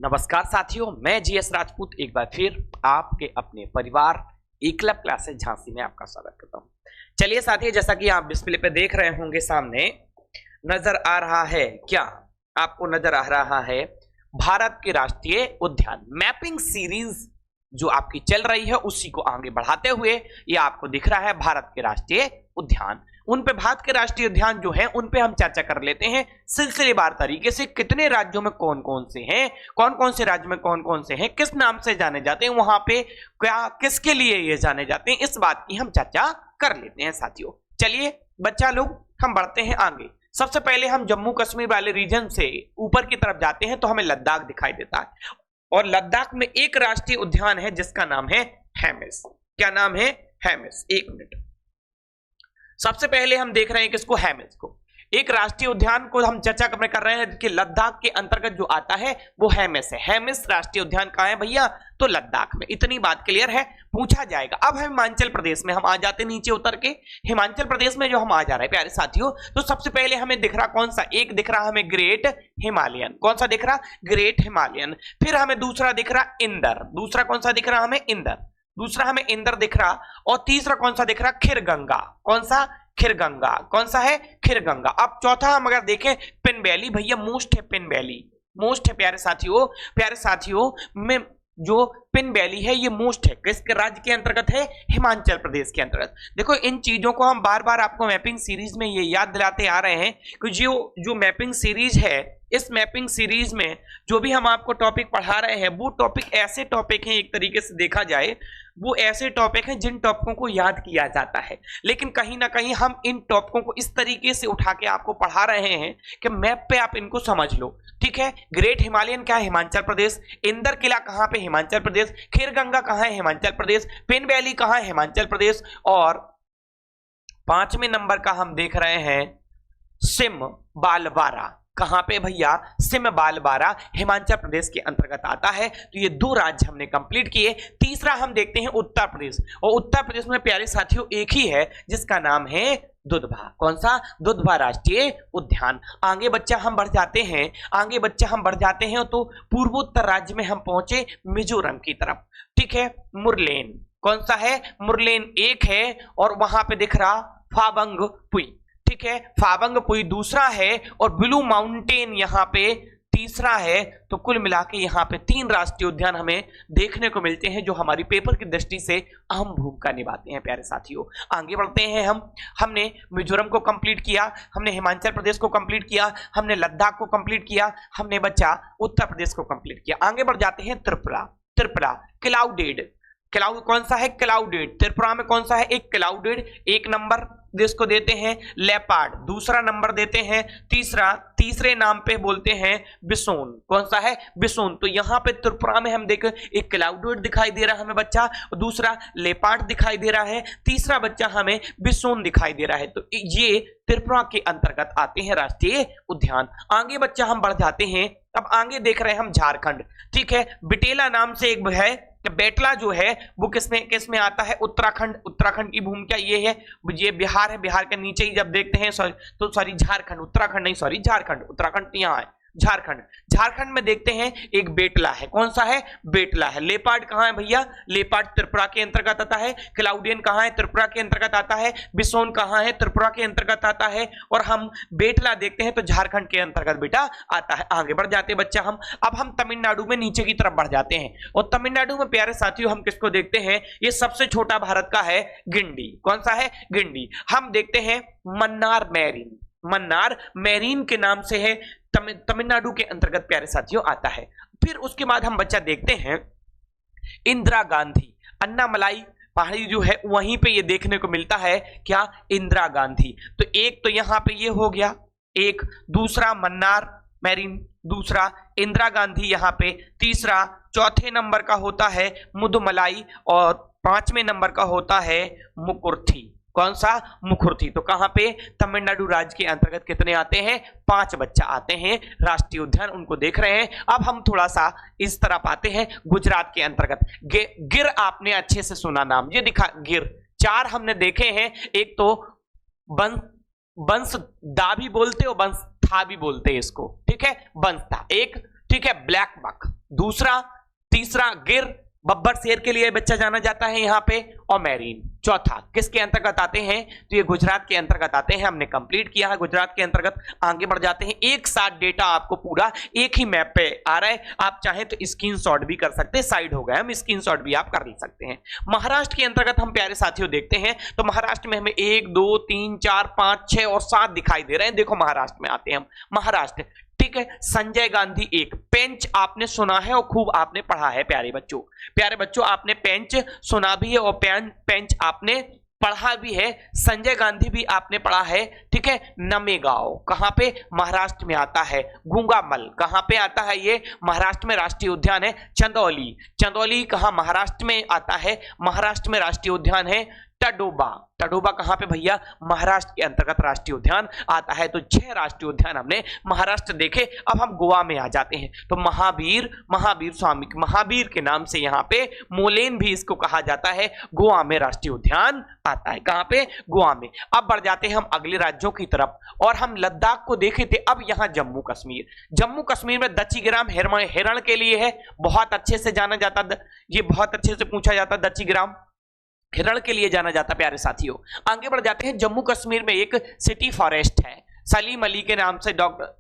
नमस्कार साथियों, मैं जीएस राजपूत एक बार फिर आपके अपने परिवार एकलव्य क्लासेस झांसी में आपका स्वागत करता हूं। चलिए साथियों, जैसा कि आप डिस्प्ले पे देख रहे होंगे, सामने नजर आ रहा है, क्या आपको नजर आ रहा है? भारत के राष्ट्रीय उद्यान मैपिंग सीरीज जो आपकी चल रही है उसी को आगे बढ़ाते हुए ये आपको दिख रहा है भारत के राष्ट्रीय उद्यान। उन पे भारत के राष्ट्रीय उद्यान जो है उन पे हम चर्चा कर लेते हैं सिलसिलेवार तरीके से। कितने राज्यों में कौन कौन से हैं, कौन कौन से राज्य में कौन कौन से हैं, किस नाम से जाने जाते हैं, वहां पे क्या किसके लिए ये जाने जाते हैं, इस बात की हम चर्चा कर लेते हैं साथियों। चलिए बच्चा लोग, हम बढ़ते हैं आगे। सबसे पहले हम जम्मू कश्मीर वाले रीजन से ऊपर की तरफ जाते हैं तो हमें लद्दाख दिखाई देता है, और लद्दाख में एक राष्ट्रीय उद्यान है जिसका नाम है हेमिस। क्या नाम है? हेमिस। एक मिनट, सबसे पहले हम देख रहे हैं किसको? हेमिस को। एक राष्ट्रीय उद्यान को हम चर्चा कर रहे हैं कि लद्दाख के अंतर्गत जो आता है वो हेमिस है। हेमिस राष्ट्रीय उद्यान कहां है भैया? तो लद्दाख में। इतनी बात क्लियर है, पूछा जाएगा। अब हिमाचल प्रदेश में हम आ जाते हैं, नीचे उतर के हिमाचल प्रदेश में जो हम आ जा रहे हैं प्यारे साथियों, तो सबसे पहले हमें दिख रहा कौन सा? एक दिख रहा हमें ग्रेट हिमालयन। कौन सा दिख रहा? Great Himalayan. फिर हमें दूसरा दिख रहा इंदर। दूसरा कौन सा दिख रहा हमें? इंदर। दूसरा हमें इंदर दिख रहा, और तीसरा कौन सा दिख रहा? खिरगंगा। कौन सा? खिरगंगा। कौन सा है? खिरगंगा। अब चौथा हम अगर देखें, पिन वैली भैया, मोस्ट है पिन वैली, मोस्ट है प्यारे साथियों। प्यारे साथियों में जो पिन वैली है ये मोस्ट है, किसके राज्य के अंतर्गत है? हिमाचल प्रदेश के अंतर्गत। देखो इन चीजों को हम बार बार आपको मैपिंग सीरीज में ये याद दिलाते आ रहे हैं कि जो मैपिंग सीरीज है, इस मैपिंग सीरीज में जो भी हम आपको टॉपिक पढ़ा रहे हैं वो टॉपिक ऐसे टॉपिक हैं, एक तरीके से देखा जाए वो ऐसे टॉपिक हैं जिन टॉपिकों को याद किया जाता है, लेकिन कहीं ना कहीं हम इन टॉपिकों को इस तरीके से उठा के आपको पढ़ा रहे हैं कि मैप पे आप इनको समझ लो। ठीक है, ग्रेट हिमालयन क्या है? हिमाचल प्रदेश। इंदर किला कहां पे? हिमाचल प्रदेश। खीरगंगा कहां है? हिमाचल प्रदेश। पिन वैली कहां है? हिमाचल प्रदेश। और 5वें नंबर का हम देख रहे हैं सिम बालबारा। कहां पे भैया? सिम बालबारा हिमाचल प्रदेश के अंतर्गत आता है। तो ये दो राज्य हमने कंप्लीट किए। तीसरा हम देखते हैं उत्तर प्रदेश, और उत्तर प्रदेश में प्यारे साथियों एक ही है जिसका नाम है दुधवा। कौन सा? दुधवा राष्ट्रीय उद्यान। आगे बच्चा हम बढ़ जाते हैं, आगे बच्चा हम बढ़ जाते हैं तो पूर्वोत्तर राज्य में हम पहुंचे मिजोरम की तरफ। ठीक है, मुरलेन। कौन सा है? मुरलेन एक है, और वहां पे दिख रहा फाबंग पुई। ठीक है, फाबंग पुई दूसरा है, और ब्लू माउंटेन यहाँ पे तीसरा है। तो कुल मिला के यहाँ पे 3 राष्ट्रीय उद्यान हमें देखने को मिलते हैं जो हमारी पेपर की दृष्टि से अहम भूमिका निभाते हैं प्यारे साथियों। आगे बढ़ते हैं हमने मिजोरम को कंप्लीट किया, हमने हिमाचल प्रदेश को कंप्लीट किया, हमने लद्दाख को कंप्लीट किया, हमने बच्चा उत्तर प्रदेश को कंप्लीट किया। आगे बढ़ जाते हैं त्रिपुरा। त्रिपुरा क्लाउडेड। क्लाउड कौन सा है? क्लाउडेड। त्रिपुरा में कौन सा है? एक क्लाउडेड। एक नंबर देश को देते हैं लेपार्ड, दूसरा नंबर देते हैं तीसरे नाम पे बोलते हैं बिसोन। कौन सा है? बिसोन। तो यहाँ पे त्रिपुरा में हम देखें एक क्लाउडेड दिखाई दे रहा है हमें बच्चा, दूसरा लेपार्ड दिखाई दे रहा है, तीसरा बच्चा हमें बिसोन दिखाई दे रहा है। तो ये त्रिपुरा के अंतर्गत आते हैं राष्ट्रीय उद्यान। आगे बच्चा हम बढ़ जाते हैं, अब आगे देख रहे हैं हम झारखंड। ठीक है, बिटेला नाम से एक है, बेटला जो है वो किसमें आता है? उत्तराखंड। उत्तराखंड की भूमिका ये है, ये बिहार है, बिहार के नीचे ही जब देखते हैं सॉरी झारखंड, उत्तराखंड नहीं, सॉरी झारखंड। उत्तराखंड यहाँ है, झारखंड। झारखंड में देखते हैं एक बेटला है। कौन सा है? बेटला है। लेपार्ड कहां है भैया? लेपार्ड त्रिपुरा के अंतर्गत आता है। क्लाउडियन कहां है? त्रिपुरा के अंतर्गत आता है। बिसोन कहां है? त्रिपुरा के अंतर्गत आता है। और हम बेटला देखते हैं तो झारखंड के अंतर्गत बेटा आता है। आगे बढ़ जाते हैं बच्चा अब हम तमिलनाडु में नीचे की तरफ बढ़ जाते हैं, और तमिलनाडु में प्यारे साथियों हम किसको देखते हैं? ये सबसे छोटा भारत का है गिंडी। कौन सा है? गिंडी। हम देखते हैं मन्नार मैरीन। मन्नार मैरीन के नाम से है, तमिलनाडु के अंतर्गत प्यारे साथियों आता है। फिर उसके बाद हम बच्चा देखते हैं इंदिरा गांधी। अन्नामलाई पहाड़ी जो है वहीं पे ये देखने को मिलता है। क्या? इंदिरा गांधी। तो एक तो यहाँ पे ये हो गया एक, दूसरा मन्नार मैरीन, दूसरा इंदिरा गांधी यहाँ पे, तीसरा, चौथे नंबर का होता है मुदुमलाई, और 5वें नंबर का होता है मुकुर्थी। कौन सा? मुकुर्थी। तो कहां पे? तमिलनाडु राज्य के अंतर्गत कितने आते हैं? 5 बच्चा आते हैं राष्ट्रीय उद्यान, उनको देख रहे हैं। अब हम थोड़ा सा इस तरफ आते हैं गुजरात के अंतर्गत। गिर आपने अच्छे से सुना नाम, ये दिखा गिर। 4 हमने देखे हैं, एक तो बंस दा भी बोलते और बंस था भी बोलते हैं इसको। ठीक है, बंस था एक। ठीक है, ब्लैक बक, दूसरा, तीसरा गिर, बब्बर शेर के लिए बच्चा जाना जाता है यहाँ पे, और मैरीन। चौथा किसके अंतर्गत आते हैं, तो ये गुजरात के अंतर्गत आते हैं। हमने कंप्लीट किया है गुजरात के अंतर्गत। आगे बढ़ जाते हैं। एक साथ डेटा आपको पूरा एक ही मैप पे आ रहा है, आप चाहें तो स्क्रीनशॉट भी कर सकते हैं, साइड हो गया, हम स्क्रीनशॉट भी आप कर सकते हैं। महाराष्ट्र के अंतर्गत हम प्यारे साथियों देखते हैं तो महाराष्ट्र में हमें 1 2 3 4 5 6 और 7 दिखाई दे रहे हैं। देखो महाराष्ट्र में आते हैं हम, महाराष्ट्र, ठीक है। संजय गांधी एक, पेंच आपने सुना है और खूब आपने पढ़ा है प्यारे बच्चों। प्यारे बच्चों आपने पेंच सुना भी है और पेंच आपने पढ़ा भी है। संजय गांधी भी आपने पढ़ा है, ठीक है। नमेगांव कहां पे, महाराष्ट्र में आता है। गुंगामल कहां पे आता है, ये महाराष्ट्र में राष्ट्रीय उद्यान है। चंदौली, चंदौली कहां, महाराष्ट्र में आता है, महाराष्ट्र में राष्ट्रीय उद्यान है। टडोबा, टडोबा कहां पे भैया, महाराष्ट्र के अंतर्गत राष्ट्रीय उद्यान आता है। तो 6 राष्ट्रीय उद्यान हमने महाराष्ट्र देखे। अब हम गोवा में आ जाते हैं तो महावीर, महावीर स्वामी, महावीर के नाम से यहाँ पे मोलेन भी इसको कहा जाता है। गोवा में राष्ट्रीय उद्यान आता है, कहां पे, गोवा में। अब बढ़ जाते हैं हम अगले राज्यों की तरफ और हम लद्दाख को देखे थे। अब यहाँ जम्मू कश्मीर, जम्मू कश्मीर में दच्चीग्राम हिरण के लिए है, बहुत अच्छे से जाना जाता, ये बहुत अच्छे से पूछा जाता, दच्चीग्राम हिरण के लिए जाना जाता प्यारे साथियों। आगे बढ़ जाते हैं। जम्मू कश्मीर में एक सिटी फॉरेस्ट है, सलीम अली के नाम से, डॉक्टर,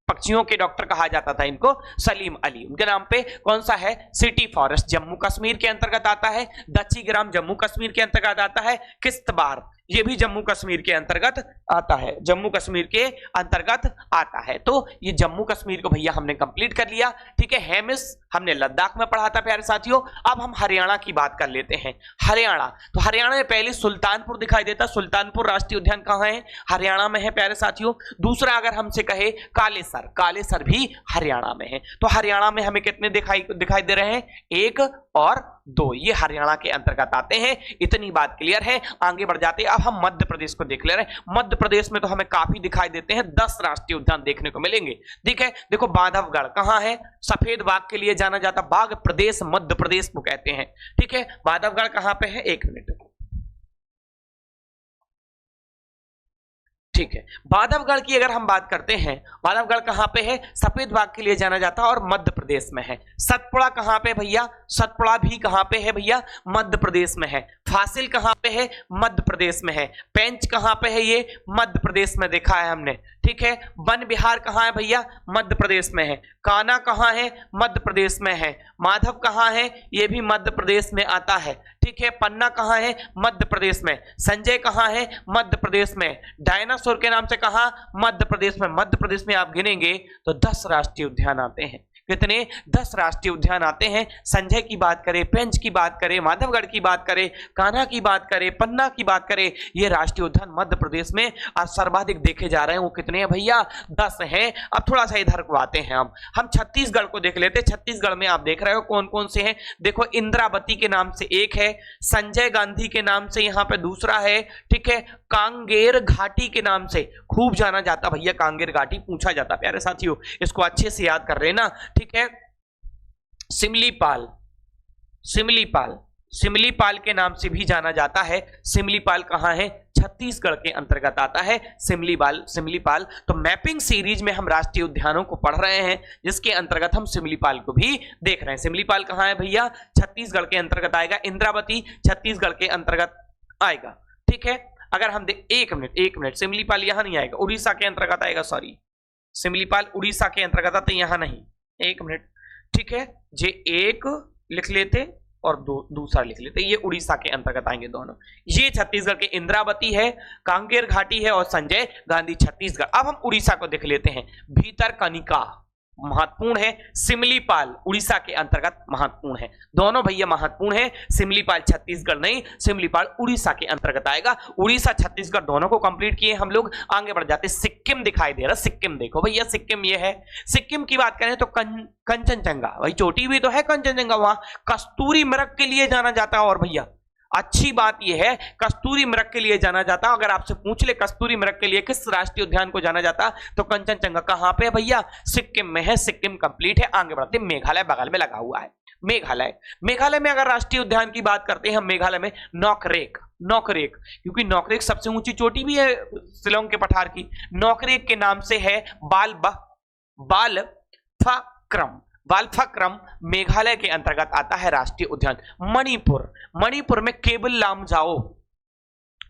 पक्षियों के डॉक्टर कहा जाता था इनको, सलीम अली, उनके नाम पे कौन सा है, सिटी फॉरेस्ट, जम्मू कश्मीर के अंतर्गत आता है। दच्चीग्राम जम्मू कश्मीर के अंतर्गत आता है। किश्तवाड़ ये भी जम्मू कश्मीर के अंतर्गत आता है, जम्मू कश्मीर के अंतर्गत आता है। तो ये जम्मू कश्मीर को भैया हमने कंप्लीट कर लिया, ठीक है। हेमिस हमने लद्दाख में पढ़ा था प्यारे साथियों। अब हम हरियाणा की बात कर लेते हैं। हरियाणा, तो हरियाणा में पहले सुल्तानपुर दिखाई देता, सुल्तानपुर राष्ट्रीय उद्यान कहाँ है, हरियाणा में है प्यारे साथियों। दूसरा अगर हमसे कहे कालेसर, कालेसर भी हरियाणा में है। तो हरियाणा में हमें कितने दिखाई दे रहे हैं, 1 और 2, ये हरियाणा के अंतर्गत आते हैं। इतनी बात क्लियर है। आगे बढ़ जाते हैं। अब हम मध्य प्रदेश को देख ले रहे हैं। मध्य प्रदेश में तो हमें काफी दिखाई देते हैं, 10 राष्ट्रीय उद्यान देखने को मिलेंगे, ठीक है। देखो बांधवगढ़ कहां है, सफेद बाघ के लिए जाना जाता, बाघ प्रदेश मध्य प्रदेश को कहते हैं, ठीक है। बांधवगढ़ कहां पे है, 1 मिनट, ठीक है। बांधवगढ़ की अगर हम बात करते हैं, बांधवगढ़ कहां पे है, सफेद बाघ के लिए जाना जाता है और मध्य प्रदेश में है। सतपुड़ा कहां पे भैया, सतपुड़ा भी कहां पे है भैया, मध्य प्रदेश में है। फासिल कहां पे है, मध्य प्रदेश में है। पेंच कहां पे है, ये मध्य प्रदेश में देखा है हमने, ठीक है। वन विहार कहां है भैया, मध्य प्रदेश में है। कान्हा कहां है, मध्य प्रदेश में है। माधव कहां है, ये भी मध्य प्रदेश में आता है, ठीक है। पन्ना कहां है, मध्य प्रदेश में। संजय कहां है, मध्य प्रदेश में। डायनासोर के नाम से कहां, मध्य प्रदेश में। मध्य प्रदेश में आप गिनेंगे तो 10 राष्ट्रीय उद्यान आते हैं। कितने, 10 राष्ट्रीय उद्यान आते हैं। संजय की बात करें, पेंच की बात करें, माधवगढ़ की बात करें, कान्हा की बात करें, पन्ना की बात करें, ये राष्ट्रीय उद्यान मध्य प्रदेश में आज सर्वाधिक देखे जा रहे हैं। वो कितने हैं भैया, 10 हैं। अब थोड़ा सा इधर को आते हैं हम छत्तीसगढ़ को देख लेते हैं। छत्तीसगढ़ में आप देख रहे हो कौन कौन से हैं। देखो इंद्रावती के नाम से एक है, संजय गांधी के नाम से यहाँ पे दूसरा है, ठीक है। कांगेर घाटी के नाम से खूब जाना जाता भैया, कांगेर घाटी पूछा जाता प्यारे साथियों, इसको अच्छे से याद कर लेना, ठीक है। सिमलीपाल, सिमलीपाल, सिमलीपाल के नाम से भी जाना जाता है। सिमलीपाल कहां है, छत्तीसगढ़ के अंतर्गत आता है सिमलीपाल, सिमलीपाल। तो मैपिंग सीरीज में हम राष्ट्रीय उद्यानों को पढ़ रहे हैं, जिसके अंतर्गत हम सिमलीपाल को भी देख रहे हैं। सिमलीपाल कहां है भैया, छत्तीसगढ़ के अंतर्गत आएगा। इंद्रावती छत्तीसगढ़ के अंतर्गत आएगा, ठीक है। अगर हम देख, एक मिनट, सिमलीपाल यहां नहीं आएगा, उड़ीसा के अंतर्गत आएगा, सॉरी, सिमलीपाल उड़ीसा के अंतर्गत आता, यहां नहीं, 1 मिनट, ठीक है। जे एक लिख लेते और दूसरा लिख लेते, ये उड़ीसा के अंतर्गत आएंगे दोनों। ये छत्तीसगढ़ के इंद्रावती है, कांगेर घाटी है और संजय गांधी छत्तीसगढ़। अब हम उड़ीसा को देख लेते हैं। भीतरकनिका महत्वपूर्ण है, सिमलीपाल उड़ीसा के अंतर्गत महत्वपूर्ण है, दोनों भैया महत्वपूर्ण है। सिमलीपाल छत्तीसगढ़ नहीं, सिमलीपाल उड़ीसा के अंतर्गत आएगा। उड़ीसा छत्तीसगढ़ दोनों को कंप्लीट किए हम लोग। आगे बढ़ जाते, सिक्किम दिखाई दे रहा, सिक्किम देखो भैया, सिक्किम ये है। सिक्किम की बात करें तो कंचनजंगा, भाई चोटी भी तो है कंचनजंगा, वहां कस्तूरी मृग के लिए जाना जाता है। और भैया अच्छी बात यह है, कस्तूरी मृग के लिए जाना जाता। अगर आपसे पूछ ले कस्तूरी मृग के लिए किस राष्ट्रीय उद्यान को जाना जाता, तो कंचनजंगा कहां पे है भैया, सिक्किम में है। सिक्किम कंप्लीट है। आगे बढ़ते, मेघालय बगल में लगा हुआ है। मेघालय, मेघालय में अगर राष्ट्रीय उद्यान की बात करते हैं हम, मेघालय में नोकरेक, नोकरेक, क्योंकि नोकरेक सबसे ऊंची चोटी भी है शिलोंग के पठार की, नोकरेक के नाम से है। बालफक्रम, वाल्फाक्रम मेघालय के अंतर्गत आता है राष्ट्रीय उद्यान। मणिपुर, मणिपुर में केबुल लामजाओ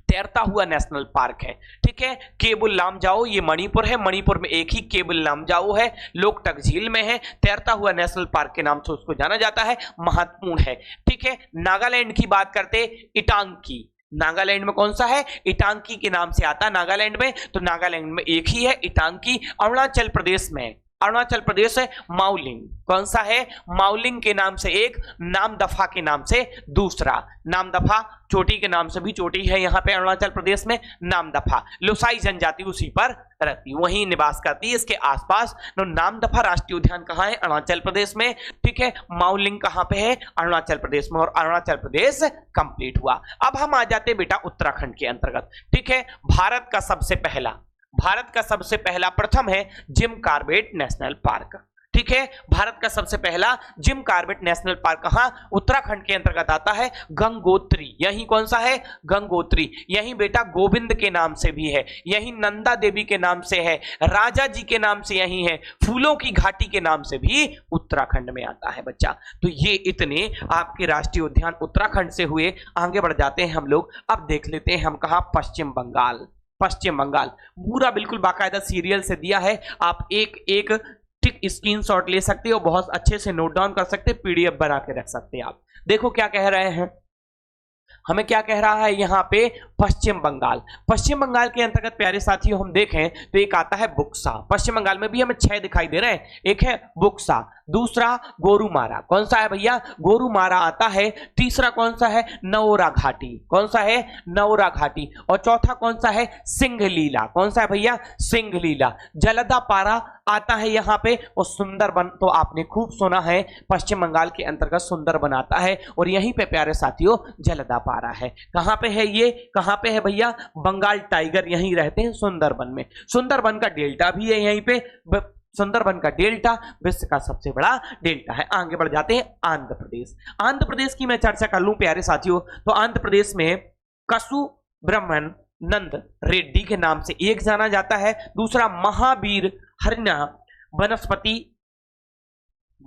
तैरता हुआ नेशनल पार्क है, ठीक है। केबुल लामजाओ ये मणिपुर है, मणिपुर में एक ही केबुल लामजाओ है, लोकटक झील में है, तैरता हुआ नेशनल पार्क के नाम से उसको जाना जाता है, महत्वपूर्ण है, ठीक है। नागालैंड की बात करते, इटांकी, नागालैंड में कौन सा है, इटांकी के नाम से आता है नागालैंड में, तो नागालैंड में एक ही है इटांकी। अरुणाचल प्रदेश में, अरुणाचल प्रदेश है माउलिंग, कौन सा है, माउलिंग के नाम से एक, नामदफा के नाम से दूसरा, नामदफा चोटी के नाम से भी चोटी है यहाँ पे अरुणाचल प्रदेश में, नामदफा। लोसाई जनजाति उसी पर रहती, वहीं निवास करती है इसके आसपास। तो नामदफा राष्ट्रीय उद्यान कहाँ है, अरुणाचल प्रदेश में, ठीक है। माउलिंग कहाँ पे है, अरुणाचल प्रदेश में, और अरुणाचल प्रदेश कंप्लीट हुआ। अब हम आ जाते बेटा उत्तराखंड के अंतर्गत, ठीक है। भारत का सबसे पहला प्रथम है जिम कॉर्बेट नेशनल पार्क, ठीक है। भारत का सबसे पहला जिम कॉर्बेट नेशनल पार्क कहां, उत्तराखंड के अंतर्गत आता है, गंगोत्री। यही कौन सा है, गंगोत्री। यही बेटा गोविंद के नाम से भी है, यही नंदा देवी के नाम से है, राजा जी के नाम से यही है, फूलों की घाटी के नाम से भी उत्तराखंड में आता है बच्चा। तो ये इतने आपके राष्ट्रीय उद्यान उत्तराखंड से हुए। आगे बढ़ जाते हैं हम लोग, अब देख लेते हैं हम कहा, पश्चिम बंगाल। पश्चिम बंगाल पूरा बिल्कुल बाकायदा सीरियल से दिया है, आप एक एक ठीक स्क्रीनशॉट ले सकते हो, बहुत अच्छे से नोट डाउन कर सकते, पीडीएफ बना के रख सकते हैं आप। देखो क्या कह रहे हैं, हमें क्या कह रहा है यहाँ पे, पश्चिम बंगाल। पश्चिम बंगाल के अंतर्गत प्यारे साथियों हम देखें तो एक आता है बुक्सा, पश्चिम बंगाल में भी हमें 6 दिखाई दे रहे हैं, एक है बुक्सा, दूसरा गोरुमारा, कौन सा है भैया, गोरुमारा आता है, तीसरा कौन सा है, नौरा घाटी, कौन सा है, नौरा घाटी, और चौथा कौन सा है, सिंघलीला, कौन सा है भैया, सिंघलीला। जलदा पारा आता है यहाँ पे, और सुंदरबन तो आपने खूब सुना है, पश्चिम बंगाल के अंतर्गत सुंदरबन आता है, और यहीं पे प्यारे साथियों जलदा पारा है। कहां पे है ये, कहां पे है भैया, बंगाल टाइगर यहीं रहते हैं सुंदरबन में। सुंदरबन का डेल्टा भी है यहीं पे, सुंदरबन का डेल्टा विश्व का सबसे बड़ा डेल्टा है। आगे बढ़ जाते हैं आंध्र प्रदेश। आंध्र प्रदेश की मैं चर्चा कर लूं प्यारे साथियों, तो आंध्र प्रदेश में कसु ब्रह्मन नंद रेड्डी के नाम से एक जाना जाता है, दूसरा महावीर हरिना वनस्पति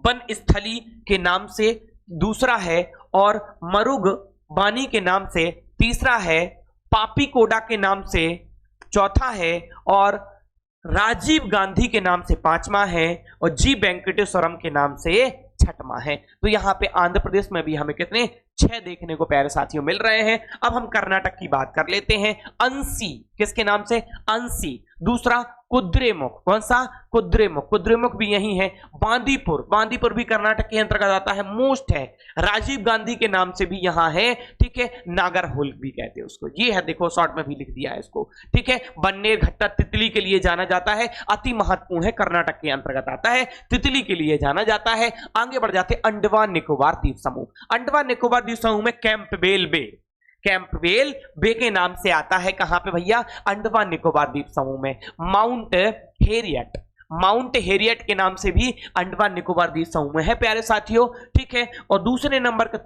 वन स्थली के नाम से दूसरा है, और मरुग बानी के नाम से तीसरा है, पापीकोडा के नाम से चौथा है, और राजीव गांधी के नाम से 5वां है, और जी वेंकटेश्वरम के नाम से 6वां है। तो यहाँ पे आंध्र प्रदेश में भी हमें कितने 6 देखने को प्यारे साथियों मिल रहे हैं। अब हम कर्नाटक की बात कर लेते हैं, अंसी, किसके नाम से, अंसी। दूसरा कुद्रेमुख, कौन सा, कुद्रेमुख, कुद्रेमुख भी यही है। बांदीपुर, बांदीपुर भी कर्नाटक के अंतर्गत आता है, मोस्ट है, राजीव गांधी के नाम से भी यहाँ है, ठीक है। नागरहोल भी कहते हैं उसको, ये है, देखो शॉर्ट में भी लिख दिया है इसको, ठीक है। बन्नेर घट्टा तितली के लिए जाना जाता है, अति महत्वपूर्ण है, कर्नाटक के अंतर्गत आता है, तितली के लिए जाना जाता है। आगे बढ़ जाते अंडमान निकोबार द्वीप समूह। अंडमान निकोबार द्वीप समूह में कैंपबेल बे, कैंपबेल बे के नाम से आता है, कहां पे भैया, अंडमान निकोबार द्वीप समूह में। माउंट हेरियट, माउंट हेरियट के नाम से भी अंडमान निकोबार द्वीप समूह में है प्यारे साथियों, ठीक है। और दूसरे नंबर का,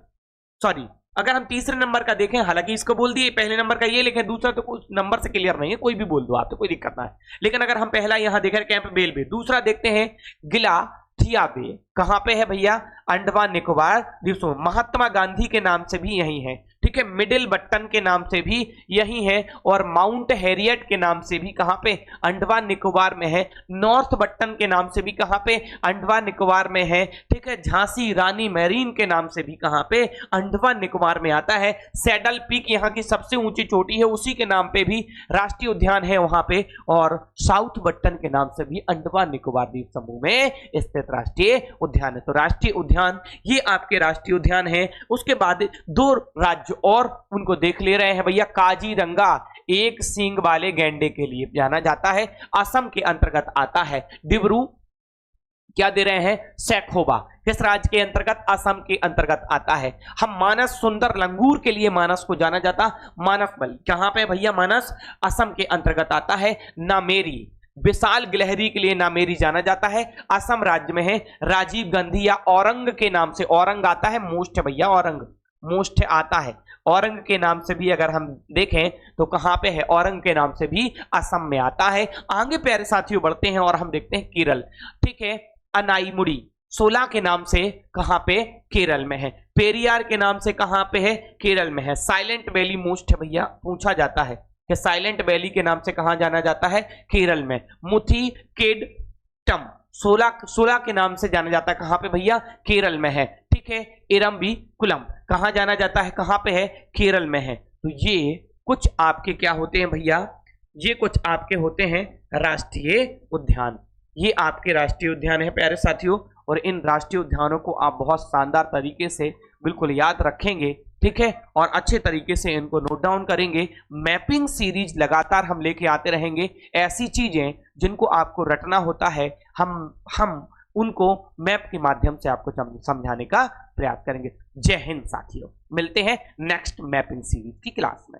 सॉरी, अगर हम तीसरे नंबर का देखें, हालांकि इसको बोल दिए, पहले नंबर का ये लिखें, दूसरा तो कुछ नंबर से क्लियर नहीं है, कोई भी बोल दो आप, तो कोई दिक्कत ना है। लेकिन अगर हम पहला यहां देखें कैंपबेल बे, दूसरा देखते हैं गिला थिया बे, कहां पे है भैया, अंडमान निकोबार द्वीप समूह। महात्मा गांधी के नाम से भी यही है, ठीक है। मिडिल बट्टन के नाम से भी यही है, और माउंट हैरियट के नाम से भी कहां पे, अंडमान निकोबार में है। नॉर्थ बट्टन के नाम से भी कहां पे, अंडमान निकोबार में है, ठीक है। झांसी रानी मैरीन के नाम से भी कहां पे, अंडमान निकोबार में आता है। सैडल पीक यहाँ की सबसे ऊंची चोटी है, उसी के नाम पे भी राष्ट्रीय उद्यान है वहां पे, और साउथ बट्टन के नाम से भी अंडमान निकोबार द्वीप समूह में स्थित राष्ट्रीय उद्यान है। तो राष्ट्रीय उद्यान ये आपके राष्ट्रीय उद्यान है। उसके बाद 2 राज्य और उनको देख ले रहे हैं भैया। काजीरंगा एक सींग वाले गैंडे के लिए जाना जाता है, असम के अंतर्गत आता है। डिब्रू क्या दे रहे हैं, सैखोवा, किस राज्य के अंतर्गत, असम के अंतर्गत आता है। हम मानस सुंदर लंगूर के लिए मानस को जाना जाता, मानस बल कहां पे भैया, मानस असम के अंतर्गत आता है। नामेरी विशाल गिलहरी के लिए नामेरी जाना जाता है, असम राज्य में है। राजीव गांधी या औरंग के नाम से, औरंग आता है, मोस्ट भैया, औरंग मोस्ट आता है। औरंग के नाम से भी अगर हम देखें तो कहां पे है, औरंग के नाम से भी असम में आता है। आगे प्यारे साथियों बढ़ते हैं और हम देखते हैं केरल, ठीक है। अनाईमुड़ी सोला के नाम से कहां पे, केरल में है। पेरियार के नाम से कहां पे है, केरल में है। साइलेंट वैली मोस्ट है भैया, पूछा जाता है कि साइलेंट वैली के नाम से कहां जाना जाता है, केरल में। मुथी केडटम सोला के नाम से जाना जाता है, कहां पे भैया, केरल में है। ठीक है। इरम्बी कुलम कहां जाना जाता है, कहां पे है, केरल में है। तो ये कुछ आपके क्या होते हैं भैया, ये कुछ आपके होते हैं राष्ट्रीय उद्यान। ये आपके राष्ट्रीय उद्यान है प्यारे साथियों, और इन राष्ट्रीय उद्यानों को आप बहुत शानदार तरीके से बिल्कुल याद रखेंगे। ठीक है, और अच्छे तरीके से इनको नोट डाउन करेंगे। मैपिंग सीरीज लगातार हम लेके आते रहेंगे, ऐसी चीजें जिनको आपको रटना होता है, हम उनको मैप के माध्यम से आपको समझाने का प्रयास करेंगे। जय हिंद साथियों, मिलते हैं नेक्स्ट मैपिंग सीरीज की क्लास में।